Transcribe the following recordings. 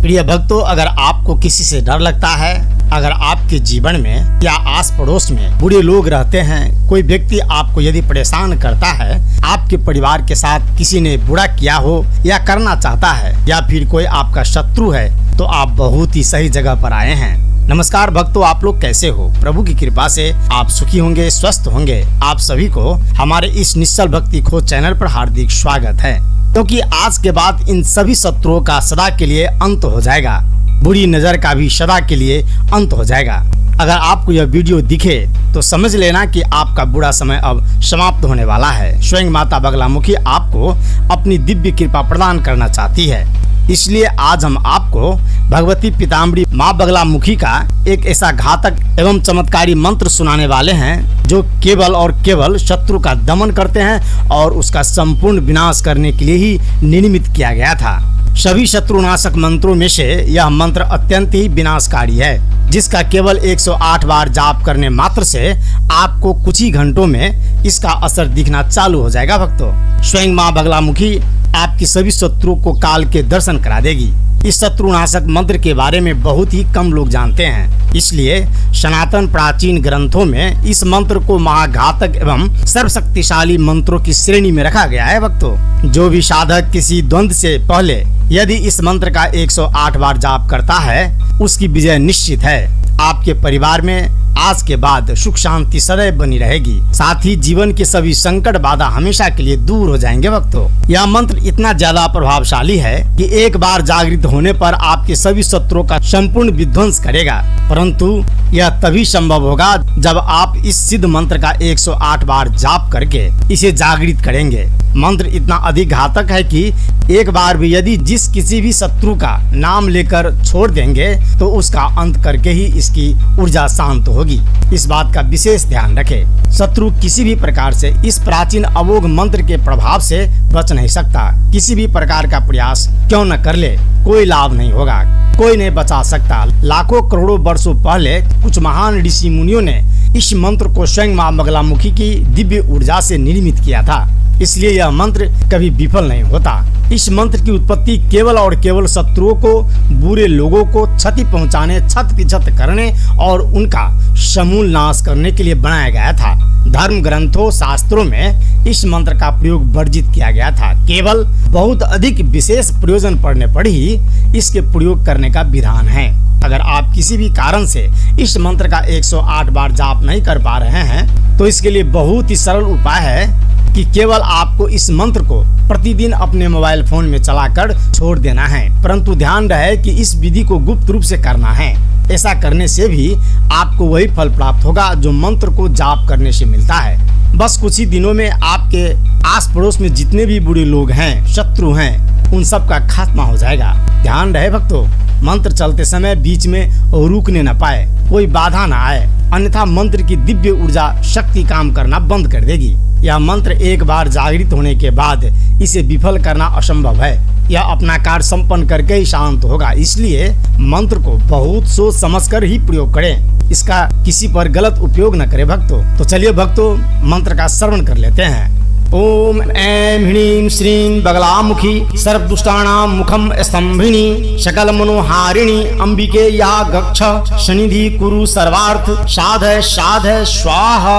प्रिय भक्तों, अगर आपको किसी से डर लगता है, अगर आपके जीवन में या आस पड़ोस में बुरे लोग रहते हैं, कोई व्यक्ति आपको यदि परेशान करता है, आपके परिवार के साथ किसी ने बुरा किया हो या करना चाहता है, या फिर कोई आपका शत्रु है, तो आप बहुत ही सही जगह पर आए हैं। नमस्कार भक्तों, आप लोग कैसे हो? प्रभु की कृपा से आप सुखी होंगे, स्वस्थ होंगे। आप सभी को हमारे इस निश्चल भक्ति खोज चैनल पर हार्दिक स्वागत है, क्योंकि आज के बाद इन सभी शत्रुओं का सदा के लिए अंत हो जाएगा। बुरी नजर का भी सदा के लिए अंत हो जाएगा। अगर आपको यह वीडियो दिखे तो समझ लेना कि आपका बुरा समय अब समाप्त होने वाला है। स्वयं माता बगलामुखी आपको अपनी दिव्य कृपा प्रदान करना चाहती है। इसलिए आज हम आपको भगवती पीताम्बरी माँ बगलामुखी का एक ऐसा घातक एवं चमत्कारी मंत्र सुनाने वाले हैं, जो केवल और केवल शत्रु का दमन करते हैं और उसका संपूर्ण विनाश करने के लिए ही निर्मित किया गया था। सभी शत्रुनाशक मंत्रों में से यह मंत्र अत्यंत ही विनाशकारी है, जिसका केवल 108 बार जाप करने मात्र से आपको कुछ ही घंटों में इसका असर दिखना चालू हो जाएगा। भक्तों, स्वयं माँ बगलामुखी आपकी सभी शत्रुओं को काल के दर्शन करा देगी। इस शत्रुनाशक मंत्र के बारे में बहुत ही कम लोग जानते हैं, इसलिए सनातन प्राचीन ग्रंथों में इस मंत्र को महाघातक एवं सर्वशक्तिशाली मंत्रों की श्रेणी में रखा गया है। भक्तों, जो भी साधक किसी द्वंद्व से पहले यदि इस मंत्र का 108 बार जाप करता है, उसकी विजय निश्चित है। आपके परिवार में आज के बाद सुख शांति सदैव बनी रहेगी। साथ ही जीवन के सभी संकट बाधा हमेशा के लिए दूर हो जाएंगे। भक्तों, यह मंत्र इतना ज्यादा प्रभावशाली है कि एक बार जागृत होने पर आपके सभी शत्रुओं का संपूर्ण विध्वंस करेगा। परंतु यह तभी संभव होगा जब आप इस सिद्ध मंत्र का 108 बार जाप करके इसे जागृत करेंगे। मंत्र इतना अधिक घातक है कि एक बार भी यदि जिस किसी भी शत्रु का नाम लेकर छोड़ देंगे तो उसका अंत करके ही इसकी ऊर्जा शांत होगी। इस बात का विशेष ध्यान रखें। शत्रु किसी भी प्रकार से इस प्राचीन अमोघ मंत्र के प्रभाव से बच नहीं सकता। किसी भी प्रकार का प्रयास क्यों न कर ले, कोई लाभ नहीं होगा, कोई नहीं बचा सकता। लाखों करोड़ों वर्षों पहले कुछ महान ऋषि मुनियों ने इस मंत्र को स्वयं माँ बगलामुखी की दिव्य ऊर्जा से निर्मित किया था, इसलिए यह मंत्र कभी विफल नहीं होता। इस मंत्र की उत्पत्ति केवल और केवल शत्रुओं को, बुरे लोगों को क्षति पहुंचाने, छत करने और उनका समूल नाश करने के लिए बनाया गया था। धर्म ग्रंथों, शास्त्रों में इस मंत्र का प्रयोग वर्जित किया गया था। केवल बहुत अधिक विशेष प्रयोजन पड़ने पर ही इसके प्रयोग करने का विधान है। अगर आप किसी भी कारण से इस मंत्र का 108 बार जाप नहीं कर पा रहे हैं, तो इसके लिए बहुत ही सरल उपाय है कि केवल आपको इस मंत्र को प्रतिदिन अपने मोबाइल फोन में चलाकर छोड़ देना है। परंतु ध्यान रहे कि इस विधि को गुप्त रूप से करना है। ऐसा करने से भी आपको वही फल प्राप्त होगा जो मंत्र को जाप करने से मिलता है। बस कुछ ही दिनों में आपके आस पड़ोस में जितने भी बुरे लोग हैं, शत्रु हैं, उन सब का खात्मा हो जाएगा। ध्यान रहे भक्तों, मंत्र चलते समय बीच में रुकने न पाए, कोई बाधा न आए, अन्यथा मंत्र की दिव्य ऊर्जा शक्ति काम करना बंद कर देगी। यह मंत्र एक बार जागृत होने के बाद इसे विफल करना असंभव है। यह अपना कार्य संपन्न करके ही शांत होगा। इसलिए मंत्र को बहुत सोच समझकर ही प्रयोग करें। इसका किसी पर गलत उपयोग न करें भक्तों। तो चलिए भक्तों, मंत्र का श्रवण कर लेते हैं। ओम ऐं ह्रीं श्रीं बगलामुखी सर्वदुष्टानां मुखम स्तंभिनी सकल मनोहारिणी अंबिके या गच्छ सनिधि कुरु सर्वार्थ साधय साधय स्वाहा।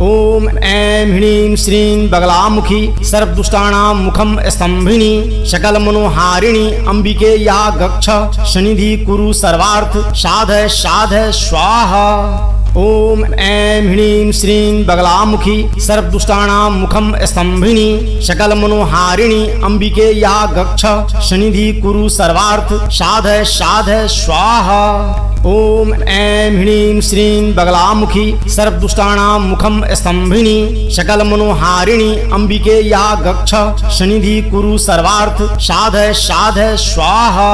ओम ऐं ह्रीं श्रीं बगलामुखी सर्वदुष्टानां मुखम स्तंभिनी सकल मनोहारिणी अंबिके या गच्छ सनिधि कुरु सर्वार्थ साधय साधय स्वाहा। ओम ऐं ह्रीं श्रीं बगलामुखी सर्वदुष्टानां मुखम स्तंभिनी सकल मनोहारिणी अंबिके या गच्छ सनिधि कुरु सर्वार्थ साधय साधय स्वाहा। ओम ऐं ह्रीं श्रीं बगलामुखी सर्वदुष्टानां मुखम स्तंभिनी सकल मनोहारिणी अंबिके या गच्छ सनिधि कुरु सर्वार्थ साधय साधय स्वाहा।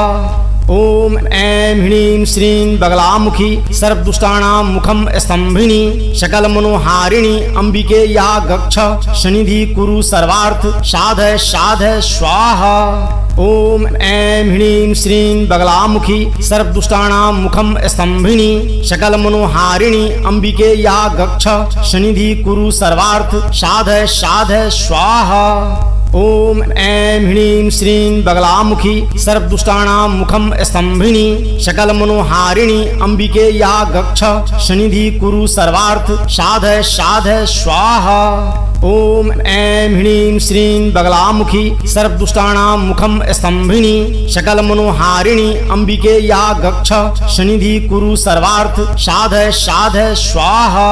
ओम ऐं ह्रीं श्रीं बगलामुखी सर्वदुष्टानां मुखम स्तंभिनी सकल मनोहारिणी अंबिके या गच्छ सनिधि कुरु सर्वार्थ साधय साधय स्वाहा। ओम ऐं ह्रीं श्रीं बगलामुखी सर्वदुष्टानां मुखम स्तंभिनी सकल मनोहारिणी अंबिके या गच्छ सनिधि कुरु सर्वार्थ साधय साधय स्वाहा। ओम ऐं ह्रीं श्रीं बगलामुखी सर्वदुष्टानां मुखं स्तंभिनी सकल मनोहारिणी अंबिके या गच्छ सनिधि कुरु सर्वार्थ साधय साधय स्वाहा। ओम ऐं ह्रीं श्रीं बगलामुखी सर्वदुष्टानां मुखं स्तंभिनी सकल मनोहारिणी अंबिके या गच्छ सनिधि कुरु सर्वार्थ साधय साधय स्वाहा।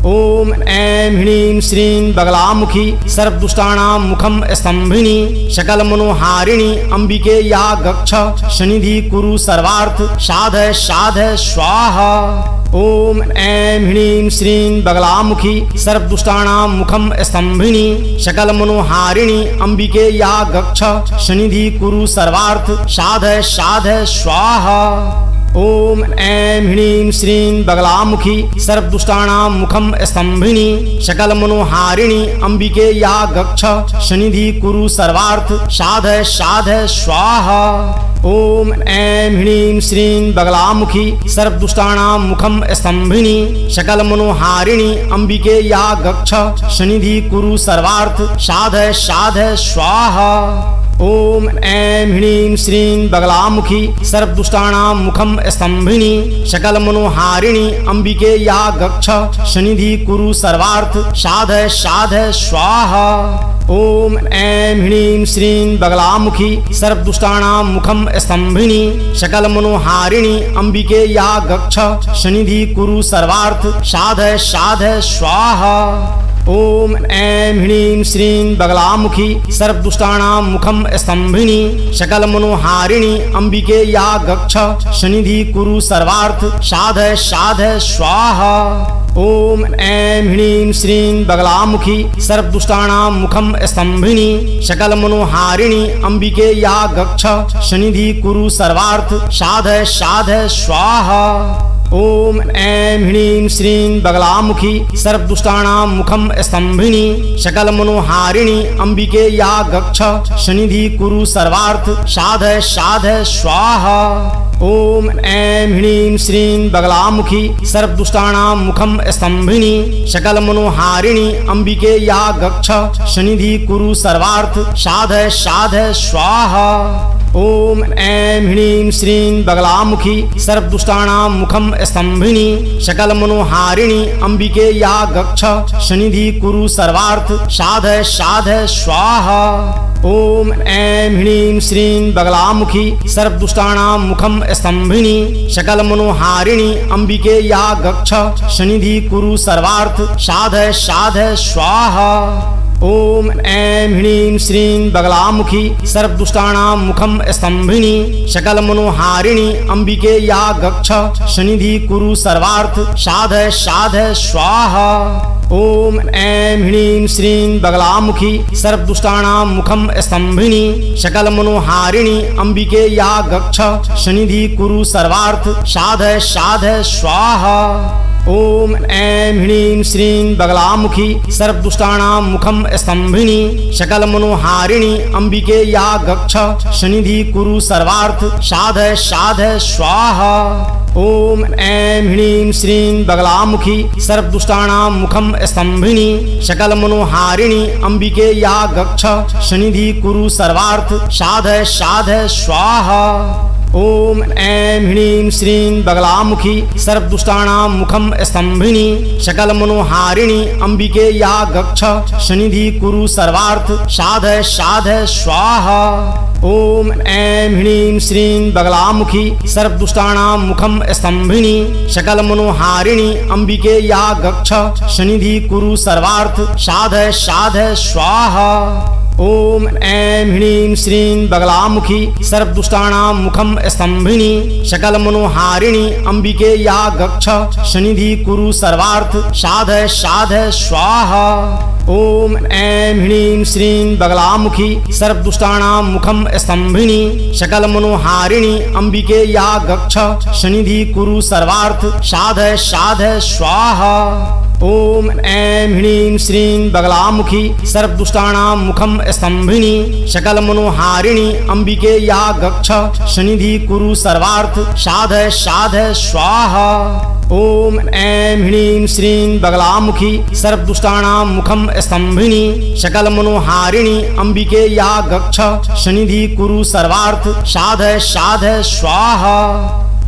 ओम ऐं ह्रीं श्रीं बगलामुखी सर्वदुष्टानां मुखं स्तंभिनी सकल मनोहारिणी अंबिके या गच्छ सनिधि कुरु सर्वार्थ साधय साधय स्वाहा। ओम ऐं ह्रीं श्रीं बगलामुखी सर्वदुष्टानां मुखं स्तंभिनी सकल मनोहारिणी अंबिके या गच्छ सनिधि कुरु सर्वार्थ साधय साधय स्वाहा। ओम ऐं ह्रीं श्रीं बगलामुखी सर्वदुष्टानां मुखं स्तंभिनी सकल मनोहारिणी अंबिके या गच्छ सनिधि कुरु सर्वार्थ साधय साधय स्वाहा। ओम ऐं ह्रीं श्रीं बगलामुखी सर्वदुष्टानां मुखं स्तंभिनी सकल मनोहारिणी अंबिके या गच्छ सनिधि कुरु सर्वार्थ साधय साधय स्वाहा। ओम ऐं ह्रीं श्रीं बगलामुखी सर्वदुष्टानां मुखं स्तंभिनी सकल मनोहारिणी अंबिके या गच्छ सनिधि कुरु सर्वार्थ साधय साधय स्वाहा। ओम ऐं ह्रीं श्रीं बगलामुखी सर्वदुष्टानां मुखं स्तंभिनी सकल मनोहारिणी अंबिके या गच्छ सनिधि कुरु सर्वार्थ साधय साधय स्वाहा। ओम ऐं ह्रीं श्रीं बगलामुखी सर्वदुष्टानां मुखं स्तंभिनी सकल मनोहारिणी अंबिके या गच्छ सनिधि कुरु सर्वार्थ साधय साधय स्वाहा। ओम ऐं ह्रीं श्रीं बगलामुखी सर्वदुष्टानां मुखं स्तंभिनी सकल मनोहारिणी अंबिके या गच्छ सनिधि कुरु सर्वार्थ साधय साधय स्वाहा। ओम ऐं ह्रीं श्रीं बगलामुखी सर्वदुष्टानां मुखं स्तंभिनी सकल मनोहारिणी अंबिके या गच्छ सनिधि कुरु सर्वार्थ साधय साधय स्वाहा। ओम ऐं ह्रीं श्रीं बगलामुखी सर्वदुष्टानां मुखं स्तंभिनी सकल मनोहारिणी अंबिके या गच्छ सनिधि कुरु सर्वार्थ साधय साधय स्वाहा। ओम ऐं ह्रीं श्रीं बगलामुखी सर्वदुष्टानां मुखं स्तंभिनी सकल मनोहारिणी अंबिके या गच्छ सनिधि कुरु सर्वार्थ साधय साधय स्वाहा। ओम ऐं ह्रीं श्रीं बगलामुखी सर्वदुष्टानां मुखं स्तंभिनी सकल मनोहारिणी अंबिके या गच्छ सनिधि कुरु सर्वार्थ साधय साधय स्वाहा। ओम ऐं ह्रीं श्रीं बगलामुखी सर्वदुष्टानां मुखं स्तंभिनी सकल मनोहारिणी अंबिके या गच्छ सनिधि कुरु सर्वार्थ साधय साधय स्वाहा। ओम ऐं ह्रीं श्रीं बगलामुखी सर्वदुष्टानां मुखं स्तंभिनी सकल मनोहारिणी अंबिके या गच्छ सनिधि कुरु सर्वार्थ साधय साधय स्वाहा। ओम ऐं ह्रीं श्रीं बगलामुखी सर्वदुष्टानां मुखं स्तंभिनी सकल मनोहारिणी अंबिके या गच्छ सनिधि कुरु सर्वार्थ साधय साधय स्वाहा। ओम ऐं ह्रीं श्रीं बगलामुखी सर्वदुष्टानां मुखं स्तंभिनी सकल मनोहारिणी अंबिके या गच्छ सनिधि कुरु सर्वार्थ साधय साधय स्वाहा। ओम ऐं ह्रीं श्रीं बगलामुखी सर्वदुष्टानां मुखं स्तंभिनी सकल मनोहारिणी अंबिके या गच्छ सनिधि कुरु सर्वार्थ साधय साधय स्वाहा। ओम ऐं ह्रीं श्रीं बगलामुखी सर्वदुष्टानां मुखं स्तंभिनी सकल मनोहारिणी अंबिके या गच्छ सनिधि कुरु सर्वार्थ साधय साधय स्वाहा। ओम ऐं ह्रीं श्रीं बगलामुखी सर्वदुष्टानां मुखं स्तंभिनी सकल मनोहारिणी अंबिके या गच्छ सनिधि कुरु सर्वार्थ साधय साधय स्वाहा। ओम ऐं ह्रीं श्रीं बगलामुखी सर्वदुष्टानां मुखं स्तंभिनी सकल मनोहारिणी अंबिके या गच्छ सनिधि कुरु सर्वार्थ साधय साधय स्वाहा। ओम ऐं ह्रीं श्रीं बगलामुखी सर्वदुष्टानां मुखं स्तंभिनी सकल मनोहारिणी अंबिके या गच्छ सन्निधि कुरु सर्वार्थ साधय साधय स्वाहा। ओम ऐं ह्रीं श्रीं बगलामुखी सर्वदुष्टानां मुखं स्तंभिनी सकल मनोहारिणी अंबिके या गच्छ सन्निधि कुरु सर्वार्थ साधय साधय स्वाहा।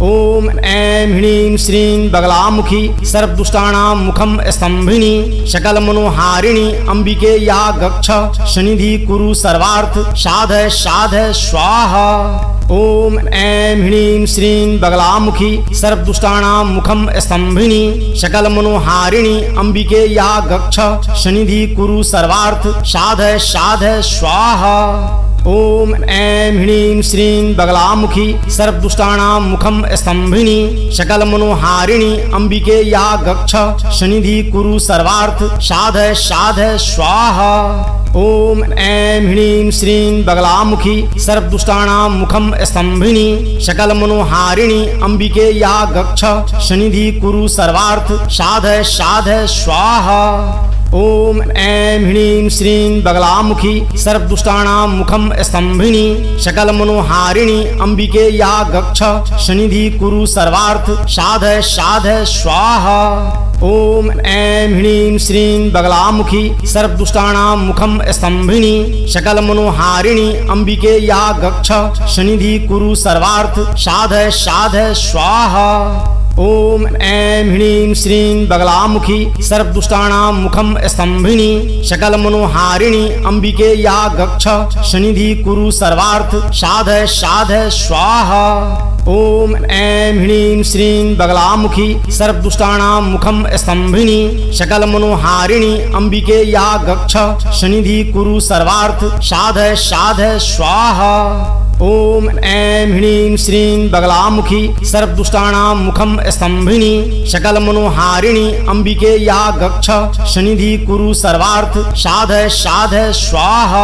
ओम ऐं ह्रीं श्रीं बगलामुखी सर्वदुष्टानां मुखं स्तंभिनी सकल मनोहारिणी अंबिके या गच्छ सन्निधि कुरु सर्वार्थ साधय साधय स्वाहा। ओम ऐं ह्रीं श्रीं बगलामुखी सर्वदुष्टानां मुखं स्तंभिनी सकल मनोहारिणी अंबिके या गच्छ सन्निधि कुरु सर्वार्थ साधय साधय स्वाहा। ओम ऐं ह्रीं श्रीं बगलामुखी सर्वदुष्टानां मुखं स्तंभिनी सकल मनोहारिणी अंबिके या गच्छ सन्निधि कुरु सर्वार्थ साधय साधय स्वाहा। ओम ऐं ह्रीं श्रीं बगलामुखी सर्वदुष्टानां मुखं स्तंभिनी सकल मनोहारिणी अंबिके या गच्छ सन्निधि कुरु सर्वार्थ साधय साधय स्वाहा। ओम ऐं ह्रीं श्रीं बगलामुखी सर्वदुष्टानां मुखं स्तंभिनी सकल मनोहारिणी अंबिके या गच्छ सन्निधि कुरु सर्वार्थ साधय साधय स्वाहा। ओम ऐं ह्रीं श्रीं बगलामुखी सर्वदुष्टानां मुखं स्तंभिनी सकल मनोहारिणी अंबिके या गच्छ सन्निधि कुरु सर्वार्थ साधय साधय स्वाहा। ओम ऐं ह्रीं श्रीं बगलामुखी सर्वदुष्टानां मुखं स्तंभिनी सकल मनोहारिणी अंबिके या गच्छ सन्निधि कुरु सर्वार्थ साधय साधय स्वाहा। ओम ऐं ह्रीं श्रीं बगलामुखी सर्वदुष्टानां मुखं स्तंभिनी सकल मनोहारिणी अंबिके या गच्छ सन्निधि कुरु सर्वार्थ साधय साधय स्वाहा। ओम ऐं ह्रीं श्रीं बगलामुखी सर्वदुष्टानां मुखं स्तंभिनी सकल मनोहारिणी अंबिके या गच्छ सन्निधि कुरु सर्वार्थ साधय साधय स्वाहा।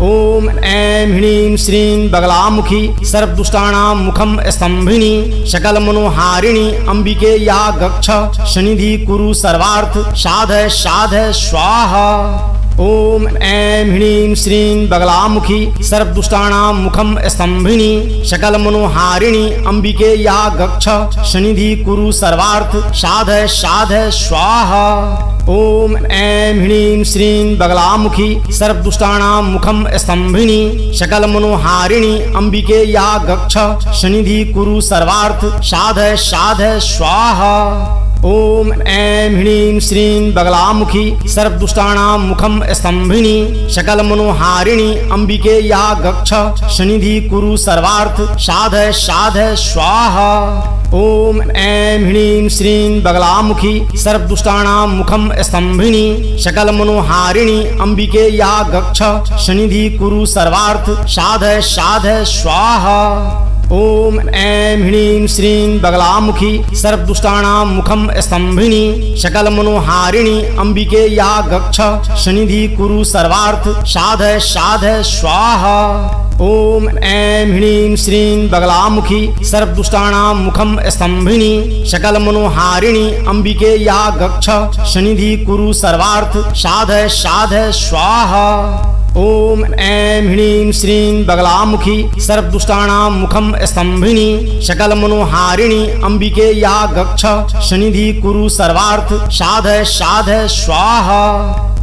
ओम ऐं ह्रीं श्रीं बगलामुखी सर्वदुष्टानां मुखं स्तंभिनी सकल मनोहारिणी अंबिके या गच्छ सन्निधि कुरु सर्वार्थ साधय साधय स्वाहा। ओम ऐं ह्रीं श्रीं बगलामुखी सर्वदुष्टानां मुखं स्तंभिनी सकल मनोहारिणी अंबिके या गच्छ सन्निधि कुरु सर्वार्थ साधय साधय स्वाहा। ओम ऐं ह्रीं श्रीं बगलामुखी सर्वदुष्टानां मुखं स्तंभिनी सकल मनोहारिणी अंबिके या गच्छ सन्निधि कुरु सर्वार्थ साधय साधय स्वाहा। ओम ऐं ह्रीं श्रीं बगलामुखी सर्वदुष्टानां मुखं स्तंभिनी सकल मनोहारिणी अंबिके या गच्छ सन्निधि कुरु सर्वार्थ साधय साधय स्वाहा। ओम ऐं ह्रीं श्रीं बगलामुखी सर्वदुष्टानां मुखं स्तंभिनी सकल मनोहारिणी अंबिके या गच्छ सन्निधि कुरु सर्वार्थ साधय साधय स्वाहा। ओम ऐं ह्रीं श्रीं बगलामुखी सर्वदुष्टानां मुखं स्तंभिनी सकल मनोहारिणी अंबिके या गच्छ सन्निधि कुरु सर्वार्थ साधय साधय स्वाहा। ओम ऐं ह्रीं श्रीं बगलामुखी सर्वदुष्टानां मुखं स्तंभिनी सकल मनोहारिणी अंबिके या गच्छ सन्निधि कुरु सर्वार्थ साधय साधय स्वाहा। ओम ऐं ह्रीं श्रीं बगलामुखी सर्वदुष्टानां मुखं स्तंभिनी सकल मनोहारिणी अंबिके या गच्छ सन्निधि कुरु सर्वार्थ साधय साधय स्वाहा।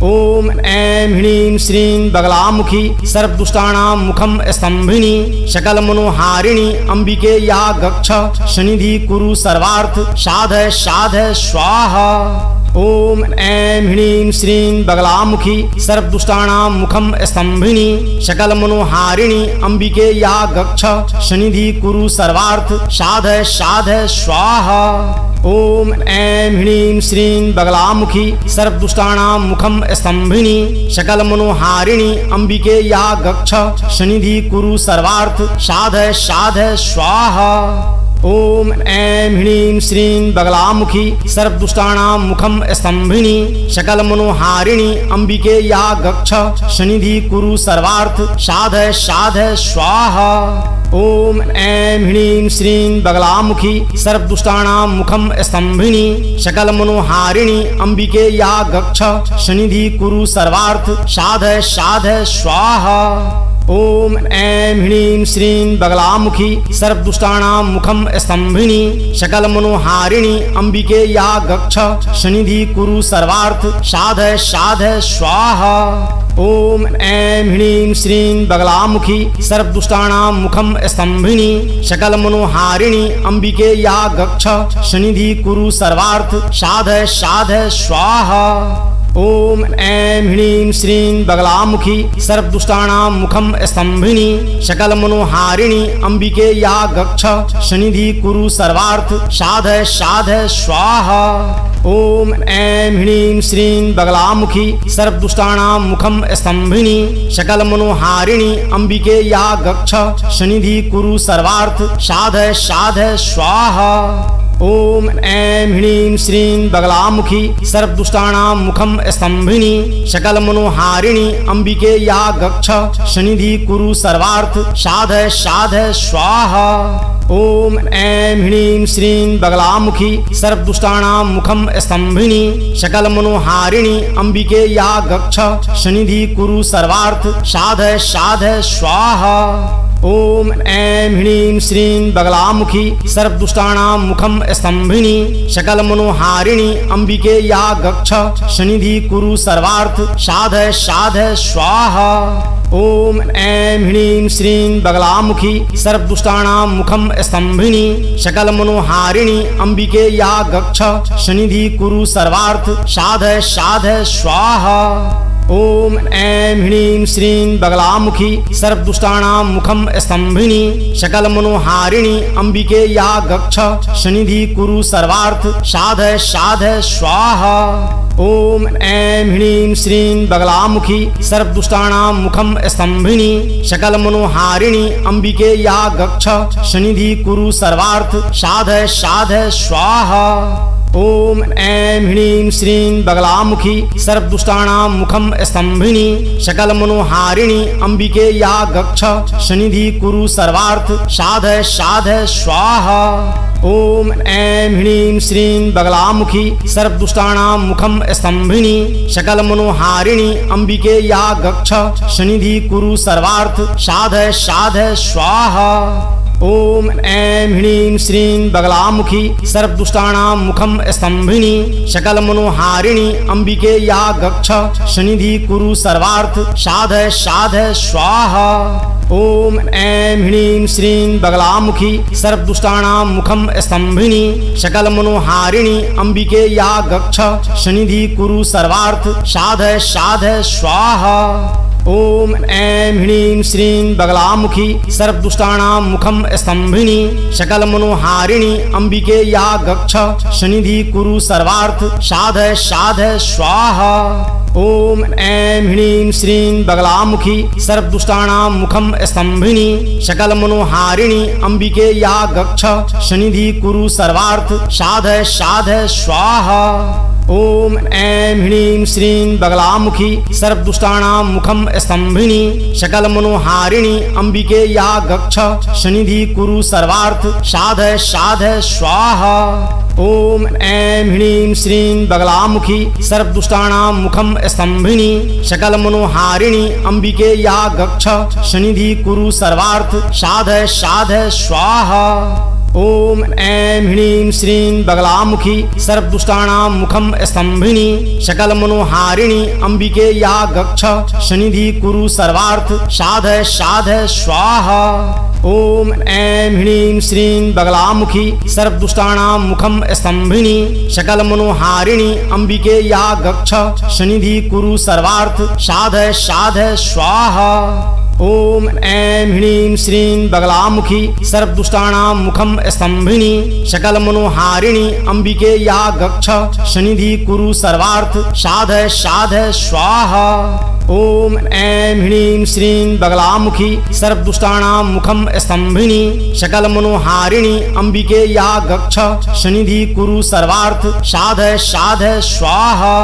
ओम ऐं ह्रीं श्रीं बगलामुखी सर्वदुष्टानां मुखं स्तंभिनी सकल मनोहारिणी अंबिके या गच्छ सन्निधि कुरु सर्वार्थ साधय साधय स्वाहा। ओम ऐं ह्रीं श्रीं बगलामुखी सर्वदुष्टानां मुखं स्तंभिनी सकल मनोहारिणी अंबिके या गच्छ सन्निधि कुरु सर्वार्थ साधय साधय स्वाहा। ओम ऐं ह्रीं श्रीं बगलामुखी सर्वदुष्टानां मुखं स्तंभिनी सकल मनोहारिणी अंबिके या गच्छ सन्निधि कुरु सर्वार्थ साधय साधय स्वाहा। ओम ऐं ह्रीं श्रीं बगलामुखी सर्वदुष्टानां मुखं स्तंभिनी सकल मनोहारिणी अंबिके या गच्छ सनिधि कुरु सर्वार्थ साधय साधय स्वाहा। ओम ऐं ह्रीं श्रीं बगलामुखी सर्वदुष्टानां मुखं स्तंभिनी सकल मनोहारिणी अंबिके या गच्छ सनिधि कुरु सर्वार्थ साधय साधय स्वाहा। ओम ऐं ह्रीं श्रीं बगलामुखी सर्वदुष्टानां मुखं स्तंभिनी सकल मनोहारिणी अंबिके या गच्छ सनिधि कुरु सर्वार्थ साधय साधय स्वाहा। ओम ऐं ह्रीं श्रीं बगलामुखी सर्वदुष्टानां मुखं स्तंभिनी सकल मनोहारिणी अंबिके या गच्छ सनिधि कुरु सर्वार्थ साधय साधय स्वाहा। ओम ऐं ह्रीं श्रीं बगलामुखी सर्वदुष्टानां मुखं स्तंभिनी सकल मनोहारिणी अंबिके या गच्छ सनिधि कुरु सर्वार्थ साधय साधय स्वाहा। ओम ऐं ह्रीं श्रीं बगलामुखी सर्वदुष्टानां मुखं स्तंभिनी सकल मनोहारिणी अंबिके या गच्छ सनिधि कुरु सर्वार्थ साधय साधय स्वाहा। ओम ऐं ह्रीं श्रीं बगलामुखी सर्वदुष्टानां मुखं स्तंभिनी सकल मनोहारिणी अंबिके या गच्छ सनिधि कुरु सर्वार्थ साधय साधय स्वाहा। ओम ऐं ह्रीं श्रीं बगलामुखी सर्वदुष्टानां मुखं स्तंभिनी सकल मनोहारिणी अंबिके या गच्छ सनिधि कुरु सर्वार्थ साधय साधय स्वाहा। ओम ऐं ह्रीं श्रीं बगलामुखी सर्वदुष्टानां मुखं स्तंभिनी सकल मनोहारिणी अंबिके या गच्छ सनिधि कुरु सर्वार्थ साधय साधय स्वाहा। ओम ऐं ह्रीं श्रीं बगलामुखी सर्वदुष्टानां मुखं स्तंभिनी सकल मनोहारिणी अंबिके या गच्छ सनिधि कुरु सर्वार्थ साधय साधय स्वाहा। ओम ऐं ह्रीं श्रीं बगलामुखी सर्वदुष्टानां मुखं स्तंभिनी सकल मनोहारिणी अंबिके या गच्छ सनिधि कुरु सर्वार्थ साधय साधय स्वाहा। ओम ऐं ह्रीं श्रीं बगलामुखी सर्वदुष्टानां मुखं स्तंभिनी सकल मनोहारिणी अंबिके या गच्छ सनिधि कुरु सर्वार्थ साधय साधय स्वाहा। ओम ऐं ह्रीं श्रीं बगलामुखी सर्वदुष्टानां मुखं स्तंभिनी सकल मनोहारिणी अंबिके या गच्छ सनिधि कुरु सर्वार्थ साधय साधय स्वाहा। ओम ऐं ह्रीं श्रीं बगलामुखी सर्वदुष्टानां मुखं स्तंभिनी सकल मनोहारिणी अंबिके या गच्छ सनिधि कुरु सर्वार्थ साधय साधय स्वाहा। ओम ऐं ह्रीं श्रीं बगलामुखी सर्वदुष्टानां मुखं स्तंभिनी सकल मनोहारिणी अंबिके या गच्छ सनिधि कुरु सर्वार्थ साधय साधय स्वाहा। ओम ऐं ह्रीं श्रीं बगलामुखी सर्वदुष्टानां मुखं स्तंभिनी सकल मनोहारिणी अंबिके या गच्छ सनिधि कुरु सर्वार्थ साधय साधय स्वाहा। ओम ऐं ह्रीं श्रीं बगलामुखी सर्वदुष्टानां मुखं स्तंभिनी सकल मनोहारिणी अंबिके या गच्छ सनिधि कुरु सर्वार्थ साधय साधय स्वाहा। ओम ऐं ह्रीं श्रीं बगलामुखी सर्वदुष्टानां मुखं स्तंभिनी सकल मनोहारिणी अंबिके या गच्छ सनिधि कुरु सर्वार्थ साधय साधय स्वाहा। ओम ऐं ह्रीं श्रीं बगलामुखी सर्वदुष्टानां मुखं स्तंभिनी सकल मनोहारिणी अंबिके या गच्छ सनिधि कुरु सर्वार्थ साधय साधय स्वाहा। ओम ऐं ह्रीं श्रीं बगलामुखी सर्वदुष्टानां मुखं स्तंभिनी सकल मनोहारिणी अंबिके या गच्छ सनिधि कुरु सर्वार्थ साधय साधय स्वाहा। ओम ऐं ह्रीं श्रीं बगलामुखी सर्वदुष्टानां मुखं स्तंभिनी सकल मनोहारिणी अंबिके या गच्छ सनिधि कुरु सर्वार्थ साधय साधय स्वाहा। ओम ऐं ह्रीं श्रीं बगलामुखी सर्वदुष्टानां मुखं स्तंभिनी सकल मनोहारिणी अंबिके या गच्छ सनिधि कुरु सर्वार्थ साधय साधय स्वाहा। ओम ऐं ह्रीं श्रीं बगलामुखी सर्वदुष्टानां मुखं स्तंभिनी सकल मनोहारिणी अंबिके या गच्छ सनिधि कुरु सर्वार्थ साधय साधय स्वाहा। ओम ऐं ह्रीं श्रीं बगलामुखी सर्वदुष्टानां मुखं स्तंभिनी सकल मनोहारिणी अंबिके या गच्छ सनिधि कुरु सर्वार्थ साधय साधय स्वाहा।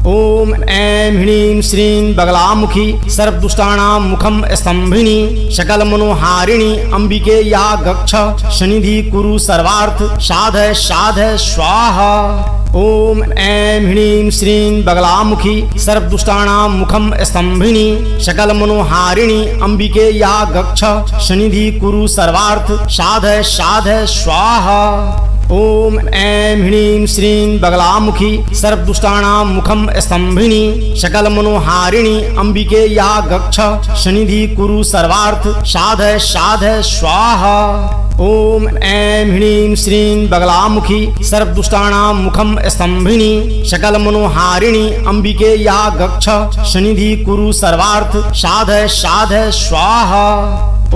ओम ऐं ह्रीं श्रीं बगलामुखी सर्वदुष्टानां मुखं स्तंभिनी सकल मनोहारिणी अंबिके या गच्छ सनिधि कुरु सर्वार्थ साधय साधय स्वाहा। ओम ऐं ह्रीं श्रीं बगलामुखी सर्वदुष्टानां मुखं स्तंभिनी सकल मनोहारिणी अंबिके या गच्छ सनिधि कुरु सर्वार्थ साधय साधय स्वाहा। ओम ऐं ह्रीं श्रीं बगलामुखी सर्वदुष्टानां मुखं स्तंभिनी सकल मनोहारिणी अंबिके या गच्छ सनिधि कुरु सर्वार्थ साधय साधय स्वाहा। ओम ऐं ह्रीं श्रीं बगलामुखी सर्वदुष्टानां मुखं स्तंभिनी सकल मनोहारिणी अंबिके या गच्छ सनिधि कुरु सर्वार्थ साधय साधय स्वाहा।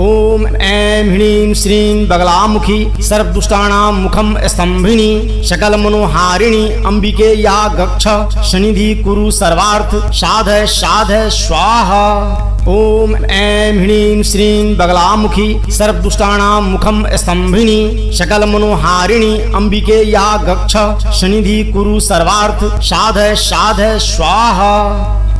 ओम ऐं ह्रीं श्रीं बगलामुखी सर्वदुष्टानां मुखं स्तंभिनी सकल मनोहारिणी अंबिके या गच्छ सनिधि कुरु सर्वार्थ साधय साधय स्वाहा। ओम ऐं ह्रीं श्रीं बगलामुखी सर्वदुष्टानां मुखं स्तंभिनी सकल मनोहारिणी अंबिके या गच्छ सनिधि कुरु सर्वार्थ साधय साधय स्वाहा।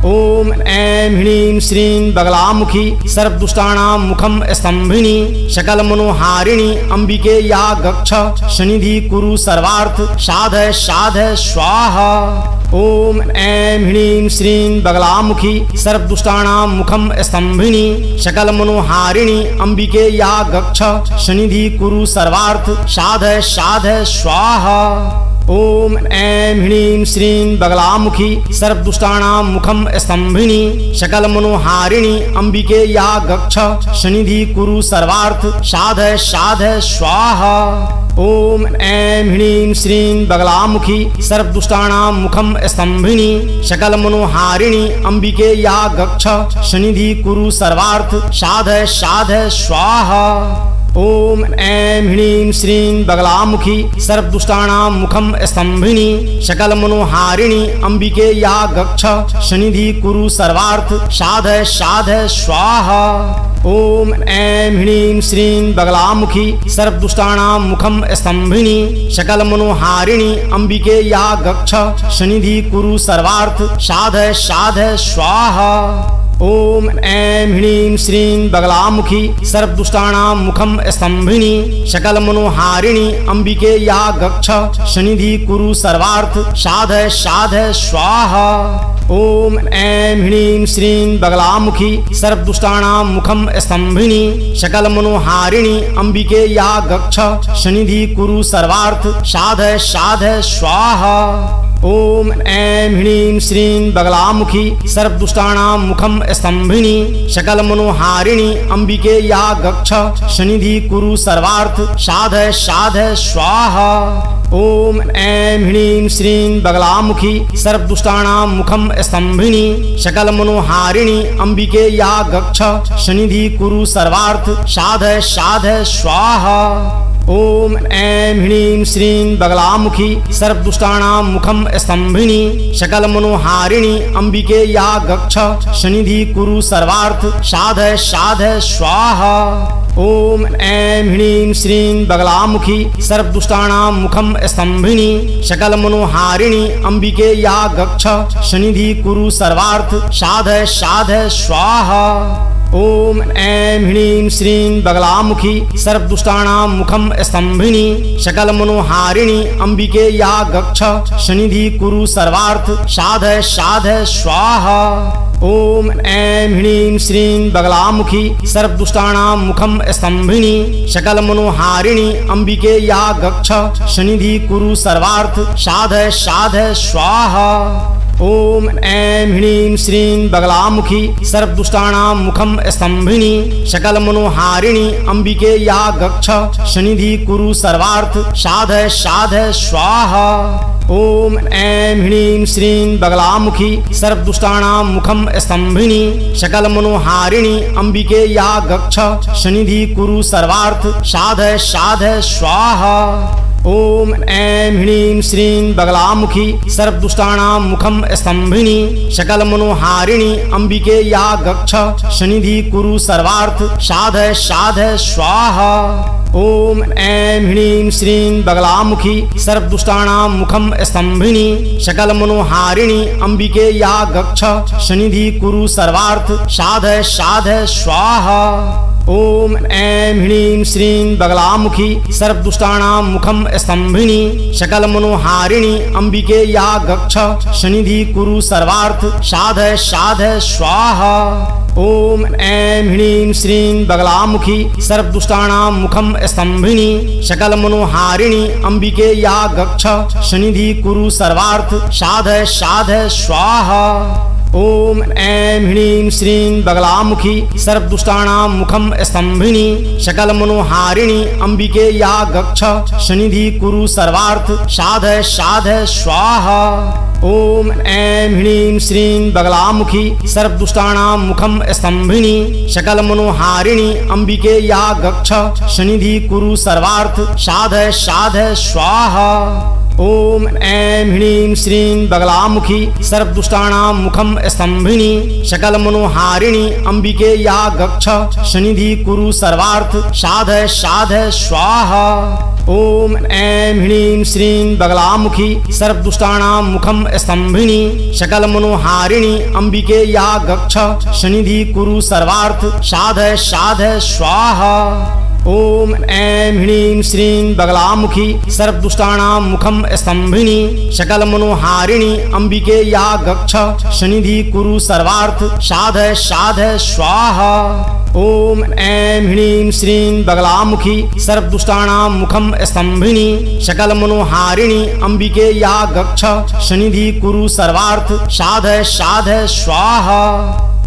ओम ऐं ह्रीं श्रीं बगलामुखी सर्वदुष्टानां मुखं स्तंभिनी सकल मनोहारिणी अंबिके या गच्छ सनिधि कुरु सर्वार्थ साधय साधय स्वाहा। ओम ऐं ह्रीं श्रीं बगलामुखी सर्वदुष्टानां मुखं स्तंभिनी सकल मनोहारिणी अंबिके या गच्छ सनिधि कुरु सर्वार्थ साधय साधय स्वाहा। ओम ऐं ह्रीं श्रीं बगलामुखी सर्वदुष्टानां मुखं स्तंभिनी सकल मनोहारिणी अंबिके या गच्छ सनिधि कुरु सर्वार्थ साधय साधय स्वाहा। ओम ऐं ह्रीं श्रीं बगलामुखी सर्वदुष्टानां मुखं स्तंभिनी सकल मनोहारिणी अंबिके या गच्छ सनिधि कुरु सर्वार्थ साधय साधय स्वाहा। ओम ऐं ह्रीं श्रीं बगलामुखी सर्वदुष्टानां मुखं स्तंभिनी सकल मनोहारिणी अंबिके या गच्छ सनिधि कुरु सर्वार्थ साधय साधय स्वाहा। ओम ऐं ह्रीं श्रीं बगलामुखी सर्वदुष्टानां मुखं स्तंभिनी सकल मनोहारिणी अंबिके या गच्छ सनिधि कुरु सर्वार्थ साधय साधय स्वाहा। ओम ऐं ह्रीं श्रीं बगलामुखी सर्वदुष्टानां मुखं स्तंभिनी सकल मनोहारिणी अंबिके या गच्छ सनिधि कुरु सर्वार्थ साधय साधय स्वाहा। ओम ऐं ह्रीं श्रीं बगलामुखी सर्वदुष्टानां मुखं स्तंभिनी सकल मनोहारिणी अंबिके या गच्छ सनिधि कुरु सर्वार्थ साधय साधय स्वाहा। ओम ऐं ह्रीं श्रीं बगलामुखी सर्वदुष्टानां मुखं स्तंभिनी सकल मनोहारिणी अंबिके या गच्छ सनिधि कुरु सर्वार्थ साधय साधय स्वाहा। ओम ऐं ह्रीं श्रीं बगलामुखी सर्वदुष्टानां मुखं स्तंभिनी सकल मनोहारिणी अंबिके या गच्छ सनिधि कुरु सर्वार्थ साधय साधय स्वाहा। ओम ऐं ह्रीं श्रीं बगलामुखी सर्वदुष्टानां मुखं स्तंभिनी सकल मनोहारिणी अंबिके या गच्छ सनिधि कुरु सर्वार्थ साधय साधय स्वाहा। ओम ऐं ह्रीं श्रीं बगलामुखी सर्वदुष्टानां मुखं स्तंभिनी सकल मनोहारिणी अंबिके या गच्छ सनिधि कुरु सर्वार्थ साधय साधय स्वाहा। ओम ऐं ह्रीं श्रीं बगलामुखी सर्वदुष्टानां मुखं स्तंभिनी सकल मनोहारिणी अंबिके या गच्छ सनिधि कुरु सर्वार्थ साधय साधय स्वाहा। ओम ऐं ह्रीं श्रीं बगलामुखी सर्वदुष्टानां मुखं स्तंभिनी सकल मनोहारिणी अंबिके या गच्छ सनिधि कुरु सर्वार्थ साधय साधय स्वाहा। ओम ऐं ह्रीं श्रीं बगलामुखी सर्वदुष्टानां मुखं स्तंभिनी सकल मनोहारिणी अंबिके या गच्छ सनिधि कुरु सर्वार्थ साधय साधय स्वाहा। ओम ऐं ह्रीं श्रीं बगलामुखी सर्वदुष्टानां मुखं स्तंभिनी सकल मनोहारिणी अंबिके या गच्छ सनिधि कुरु सर्वार्थ साधय साधय स्वाहा। ओम ऐं ह्रीं श्रीं बगलामुखी सर्वदुष्टानां मुखं स्तंभिनी सकल मनोहारिणी अंबिके या गच्छ सन्निधि कुरु सर्वार्थ साधय साधय स्वाहा। ओम ऐं ह्रीं श्रीं बगलामुखी सर्वदुष्टानां मुखं स्तंभिनी सकल मनोहारिणी अंबिके या गच्छ सन्निधि कुरु सर्वार्थ साधय साधय स्वाहा। ओम ऐं ह्रीं श्रीं बगलामुखी सर्वदुष्टानां मुखं स्तंभिनी सकल मनोहारिणी अंबिके या गच्छ सन्निधि कुरु सर्वार्थ साधय साधय स्वाहा। ओम ऐं ह्रीं श्रीं बगलामुखी सर्वदुष्टानां मुखं स्तंभिनी सकल मनोहारिणी अंबिके या गच्छ सन्निधि कुरु सर्वार्थ साधय साधय स्वाहा। ओम ऐं ह्रीं श्रीं बगलामुखी सर्वदुष्टानां मुखं स्तंभिनी सकल मनोहारिणी अंबिके या गच्छ सन्निधि कुरु सर्वार्थ साधय साधय स्वाहा। ओम ऐं ह्रीं श्रीं बगलामुखी सर्वदुष्टानां मुखं स्तंभिनी सकल मनोहारिणी अंबिके या गच्छ सन्निधि कुरु सर्वार्थ साधय साधय स्वाहा। ओम ऐं ह्रीं श्रीं बगलामुखी सर्वदुष्टानां मुखं स्तंभिनी सकल मनोहारिणी अंबिके या गच्छ सन्निधि कुरु सर्वार्थ साधय साधय स्वाहा। ओम ऐं ह्रीं श्रीं बगलामुखी सर्वदुष्टानां मुखं स्तंभिनी सकल मनोहारिणी अंबिके या गच्छ सन्निधि कुरु सर्वार्थ साधय साधय स्वाहा। ओम ऐं ह्रीं श्रीं बगलामुखी सर्वदुष्टानां मुखं स्तंभिनी सकल मनोहारिणी अंबिके या गच्छ सन्निधि कुरु सर्वार्थ साधय साधय स्वाहा। ओम ऐं ह्रीं श्रीं बगलामुखी सर्वदुष्टानां मुखं स्तंभिनी सकल मनोहारिणी अंबिके या गच्छ सन्निधि कुरु सर्वार्थ साधय साधय स्वाहा।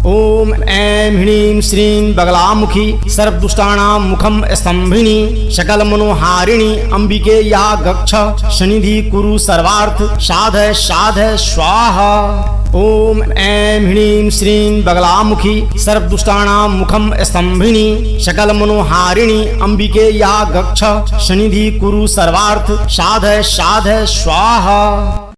ओम ऐं ह्रीं श्रीं बगलामुखी सर्वदुष्टानां मुखं स्तंभिनी सकल मनोहारिणी अंबिके या गच्छ सन्निधि कुरु सर्वार्थ साधय साधय स्वाहा। ओम ऐं ह्रीं श्रीं बगलामुखी सर्वदुष्टानां मुखं स्तंभिनी सकल मनोहारिणी अंबिके या गच्छ सन्निधि कुरु सर्वार्थ साधय साधय स्वाहा।